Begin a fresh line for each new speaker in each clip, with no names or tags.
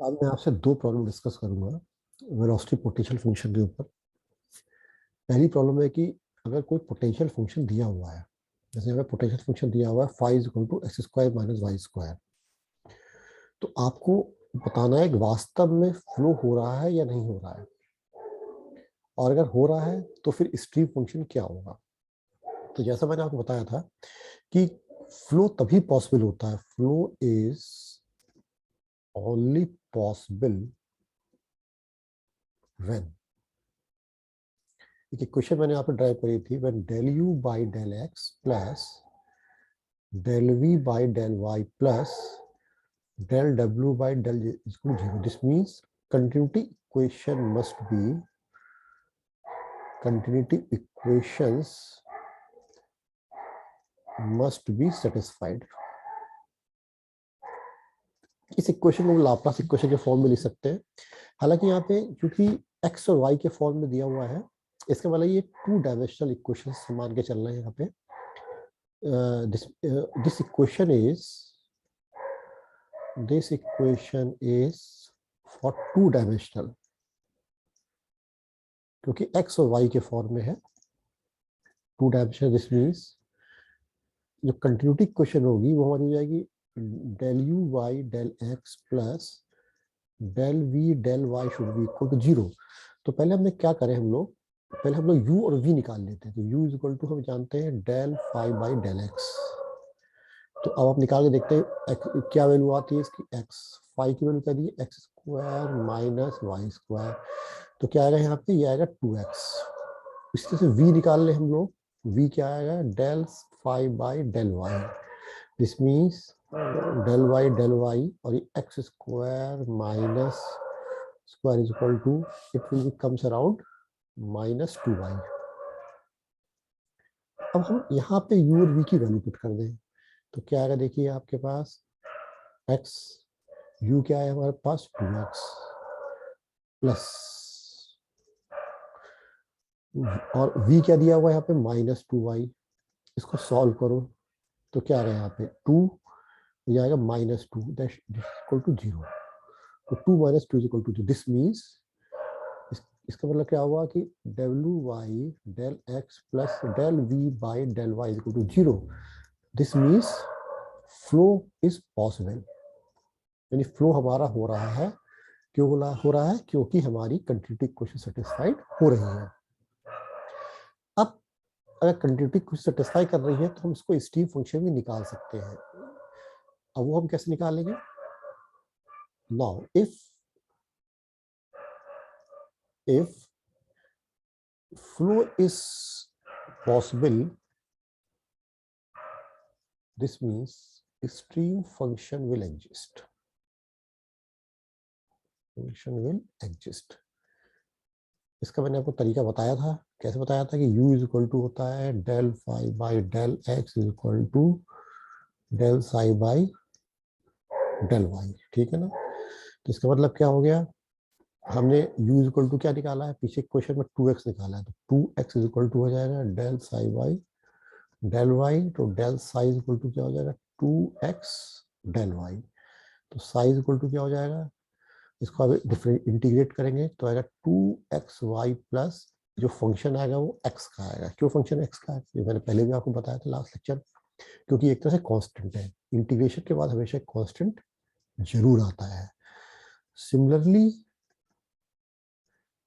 आज मैं आपसे दो प्रॉब्लम डिस्कस करूंगा वेलोसिटी पोटेंशियल फंक्शन के ऊपर। पहली प्रॉब्लम है कि अगर कोई पोटेंशियल फंक्शन दिया हुआ है, जैसे हमें पोटेंशियल फंक्शन दिया हुआ है phi is equal to X square minus Y square, तो आपको बताना है कि वास्तव में फ्लो हो रहा है या नहीं हो रहा है, और अगर हो रहा है तो फिर स्ट्रीम फंक्शन क्या होगा। तो जैसा मैंने आपको बताया था कि फ्लो तभी पॉसिबल होता है, flow is only possible when, एक इक्वेशन मैंने यहाँ पे ड्राइव करी थी, when del U by del X plus del V by del Y plus del W by del equal zero. This means continuity equation must be continuity equations must be satisfied। इस equation को Laplace equation के form में लिख सकते हैं। हालांकि यहाँ पे क्योंकि एक्स और वाई के फॉर्म में दिया हुआ है, इसका मतलब ये टू डायमेंशनल इक्वेशन मान के चल रहे हैं यहाँ पे। this equation is for two dimensional, क्योंकि x और y के फॉर्म में है टू डायमेंशनल। दिस मीन्स जो कंटिन्यूटी इक्वेशन होगी वो हमारी हो जाएगी del U Y del X plus del V del Y should be equal to zero. तो पहले हमने क्या करें, पहले हम लोग u और v निकाल लेते हैं। तो u इज इक्वल टू हम जानते हैं del phi by del x. तो अब आप निकाल के देखते हैं क्या वैल्यू आती है इसकी, x फाई की वैल्यू क्या दी है, X square minus Y square. तो क्या आएगा यहाँ पे, ये आएगा 2x। इस तरह से v निकाल ले हम लोग, v क्या आएगा, del phi by del Y. This means del Y और ये X square minus square is equal to, it will comes around minus 2y। अब हम यहाँ पे u और v की वैल्यू पुट कर दें तो क्या आएगा, देखिए आपके पास x, u क्या है हमारे पास 2x प्लस, और v क्या दिया हुआ है यहाँ पे माइनस 2y। इसको सॉल्व करो तो क्या आ रहा है यहाँ पे 2, ये आएगा माइनस 2 दैट इक्वल टू 0। तो 2 minus 2 is equal to 0। This means इसका मतलब क्या हुआ कि W Y del X plus del V by del Y is equal to 0। This means flow is possible, यानी फ्लो हमारा हो रहा है। क्यों हो रहा है, क्योंकि हमारी कंटिन्यूटी इक्वेशन सेटिस्फाइड हो रही है। अब अगर कंटिन्यूटी इक्वेशन सेटिस्फाई कर रही है तो हम इसको स्ट्रीम फंक्शन भी निकाल सकते हैं। अब वो हम कैसे निकालेंगे, now if flow is possible, this means stream function will exist, इसका मैंने आपको तरीका बताया था। कैसे बताया था कि u इज इक्वल टू होता है del phi by del X is equal to del psi by del Y, ठीक है ना। तो इसका मतलब क्या हो गया, हमने u इज इक्वल टू क्या निकाला है, पीछे क्वेश्चन में 2x निकाला है, तो 2x इज इक्वल टू हो जाएगा del psi by del y. तो del psi is equal to क्या हो जाएगा 2x डेल वाई। तो साई इज इक्वल टू क्या हो जाएगा, इसको अब डिफरेंट इंटीग्रेट करेंगे तो आएगा 2xy प्लस जो फंक्शन आएगा वो x का आएगा। क्यों फंक्शन x का है, ये मैंने पहले भी आपको बताया था लास्ट लेक्चर, क्योंकि एक तरह से कांस्टेंट है, इंटीग्रेशन के बाद हमेशा कांस्टेंट जरूर आता है। सिमिलरली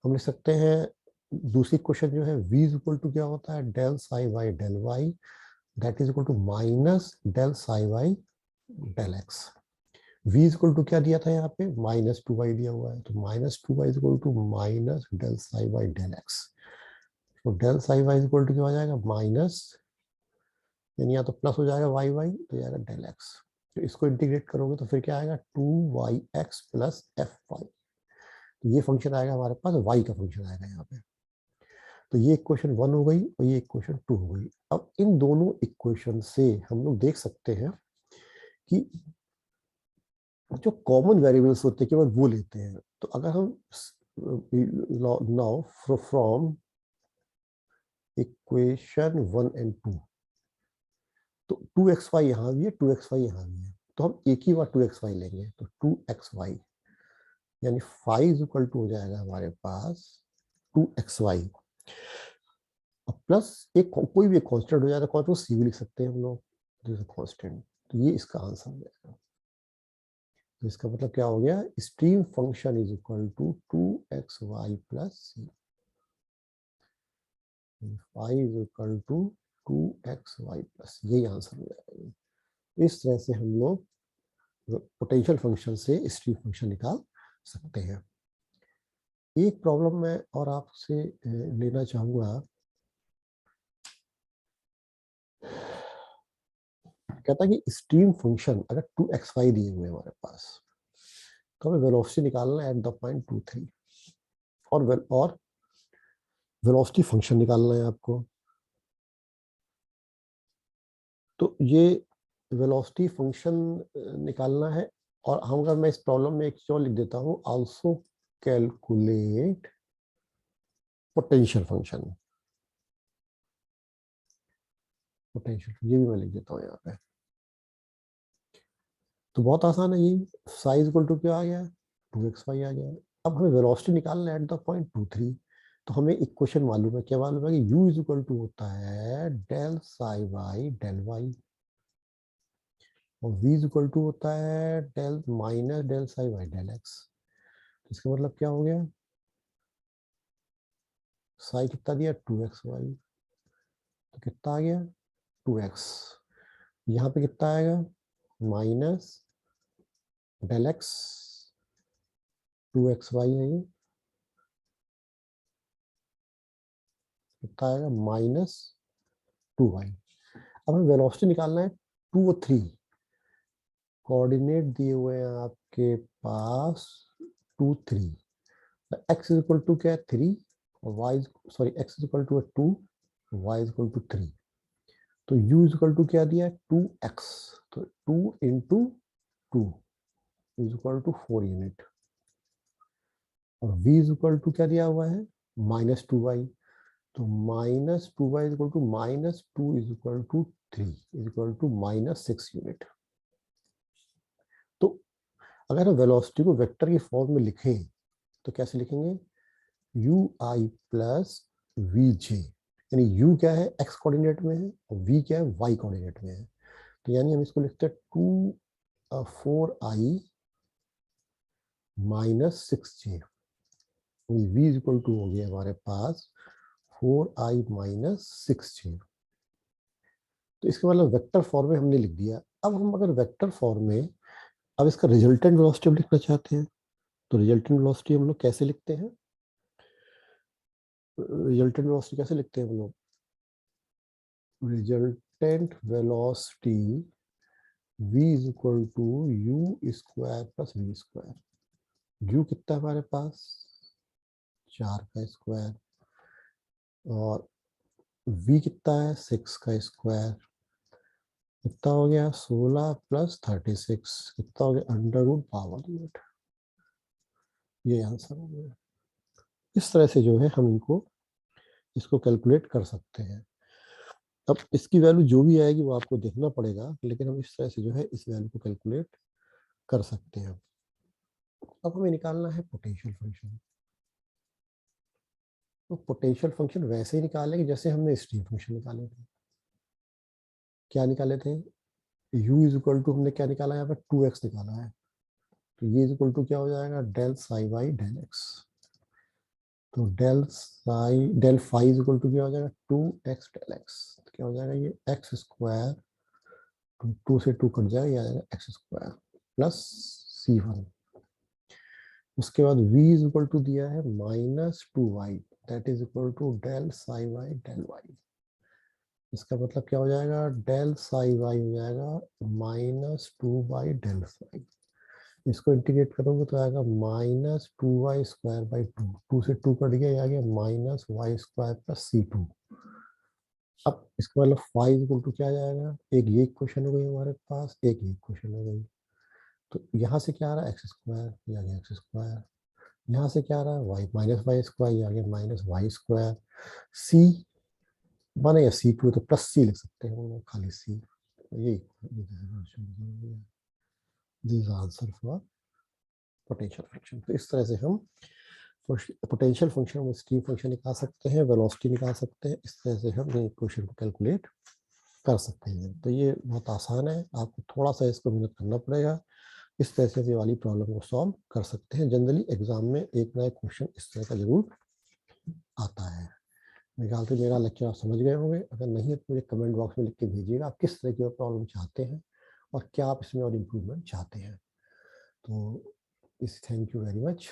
हम लिख सकते हैं दूसरी क्वेश्चन जो है v इज इक्वल टू क्या होता है del psi by del Y, that is equal to minus del psi by del X. v is equal to क्या दिया था यहाँ पे, माइनस 2y दिया हुआ है, तो minus 2y is equal to minus del psi by del x. तो del psi y is equal to क्या हो जाएगा माइनस, यानी या तो प्लस हो जाएगा वाई वाई तो जाएगा डेल एक्स। तो इसको इंटीग्रेट करोगे तो फिर क्या आएगा 2yx प्लस एफ वाई। तो ये फंक्शन आएगा हमारे पास, y का फंक्शन आएगा यहाँ पे। तो ये इक्वेशन 1 हो गई और ये इक्वेशन 2 हो गई। अब इन दोनों इक्वेशन से हम लोग देख सकते हैं कि जो कॉमन वेरिएबल्स होते हैं केवल वो लेते हैं। तो अगर हम नाउ फ्रॉम इक्वेशन 1 एंड 2, तो 2xy यहाँ भी है 2xy यहाँ भी है, तो हम एक ही बार 2xy लेंगे। तो 2xy यानी फाइव इज इक्वल टू हो जाएगा हमारे पास 2xy, अब प्लस एक कोई भी कांस्टेंट हो जाएगा, कौन सी भी लिख सकते हैं हम लोग, कांस्टेंट, तो ये इसका आंसर हो जाएगा। तो इसका मतलब क्या हो गया, stream function is equal to 2xy plus C, phi is equal to 2xy plus, यही आंसर हो जाएगा। इस तरह से हम लोग पोटेंशियल फंक्शन से स्ट्रीम फंक्शन निकाल सकते हैं। एक प्रॉब्लम मैं और आपसे लेना चाहूंगा, कहता है कि स्ट्रीम फंक्शन अगर 2xy दिए हुए हमारे पास, तो हमें वेलोसिटी निकालना है एट द पॉइंट 2, 3, और वेलोसिटी फंक्शन निकालना है आपको। तो ये वेलोसिटी फंक्शन निकालना है, और हम अगर मैं इस प्रॉब्लम में एक चीज लिख देता हूँ, also calculate potential function, potential ये भी मैं लिख देता हूँ यहाँ पे। तो बहुत आसान है, ये साइज इक्वल टू क्या आ गया, 2xy आ गया। अब हमें वेलोसिटी निकालना है एट द पॉइंट 2, 3, तो हमें इक्वेशन मालूम है, क्या मालूम है कि u इज इक्वल टू होता है del psi by del Y, और v इज इक्वल टू होता है del minus del psi by del X. इसका मतलब क्या हो गया, साई कितना दिया 2xy, तो कितना आ गया 2x, यहाँ पे कितना आएगा माइनस डेल एक्स, 2xy है ये, कितना आएगा -2y। अब हमें वेलोसिटी निकालना है 2 और 3, कोऑर्डिनेट दिए हुए हैं आपके पास 2, 3, एक्स इज इक्वल टू क्या है 3, और Y sorry X is equal to 2, Y is equal to 3, तो u इज इक्वल टू क्या दिया है 2x, तो 2 into 2 is equal to 4 unit, और v इज इक्वल टू क्या दिया हुआ है -2y, तो -2y is equal to -2 is equal to 3 is equal to -6 unit. तो अगर हम वेलोसिटी को वेक्टर की फॉर्म में लिखें तो कैसे लिखेंगे, यू आई प्लस वी जे, यानी u क्या है x कोऑर्डिनेट में है और v क्या है y कोऑर्डिनेट में है, तो यानी हम इसको लिखते हैं 4i -6j, v is equal to हो गया हमारे पास 4i -6j। तो इसके मतलब वेक्टर फॉर्म में हमने लिख दिया। अब हम अगर वेक्टर फॉर्म में अब इसका रिजल्टेंट वेलोसिटी हम लिखना चाहते हैं, तो रिजल्टेंट वेलोसिटी हम लोग कैसे लिखते हैं, रिजल्टेंट वेलोसिटी कैसे लिखते हैं हम लोग, resultant velocity v is equal to u square plus v square. u कितना है हमारे पास 4 का स्क्वायर, और v कितना है 6 का स्क्वायर, कितना हो गया 16 प्लस 36, कितना हो गया √8। ये आंसर हो गया। इस तरह से जो है हम इसको कैलकुलेट कर सकते हैं। अब इसकी वैल्यू जो भी आएगी वो आपको देखना पड़ेगा, लेकिन हम इस तरह से जो है इस वैल्यू को कैलकुलेट कर सकते हैं। अब हमें निकालना है पोटेंशियल फंक्शन। तो पोटेंशियल फंक्शन वैसे ही निकालेंगे जैसे हमने स्ट्रीम फंक्शन निकाले थे। क्या निकाले थे, u इज इक्वल टू हमने क्या निकाला, यहाँ पर 2x निकाला है, तो ये इज इक्वल टू क्या हो जाएगा del psi by del x, तो del phi is equal to क्या हो जाएगा 2x डेल एक्स, तो क्या हो जाएगा ये एक्स स्क्वायर, 2 से 2 कट जाएगा, ये आ जाएगा एक्स स्क्वायर प्लस c1। उसके बाद v इज इक्वल टू दिया है -2y, that is equal to del psi by del Y. इसका मतलब क्या हो जाएगा डेल साई वाई हो जाएगा -2y डेल फाई। इसको इंटीग्रेट करोगे तो आएगा -2y स्क्वायर बाई 2, 2 से 2 कट गया, आ गया -y स्क्वायर प्लस c2। अब इसका मतलब फाइव इक्वल टू क्या आ जाएगा, एक ये इक्वेशन हो गई हमारे पास, एक ये इक्वेशन हो गई, तो यहाँ से क्या आ रहा है एक्स स्क्वायर, ये आ गया एक्स स्क्वायर, यहाँ से क्या आ रहा है वाई स्क्वायर, ये आ गया -y स्क्वायर, सी माने या c2 तो प्लस c लिख सकते हैं हम लोग, खाली c, ये this answer for potential function. तो इस तरह से हम पोटेंशियल फंक्शन में स्टीम फंक्शन निकाल सकते हैं, वेलोसिटी निकाल सकते हैं। इस तरह से हम ये इक्वेशन को कैलकुलेट कर सकते हैं। तो ये बहुत आसान है, आपको थोड़ा सा इसको मेहनत करना पड़ेगा। इस तरह से ये वाली प्रॉब्लम को सॉल्व कर सकते हैं। जनरली एग्जाम में एक ना एक क्वेश्चन इस तरह का जरूर आता है। मेरे ख्याल से मेरा लेक्चर आप समझ गए होंगे। अगर नहीं है तो मुझे कमेंट बॉक्स में लिख के भेजिएगा आप किस तरह की प्रॉब्लम चाहते हैं और क्या आप इसमें और इम्प्रूवमेंट चाहते हैं। तो इस थैंक यू वेरी मच।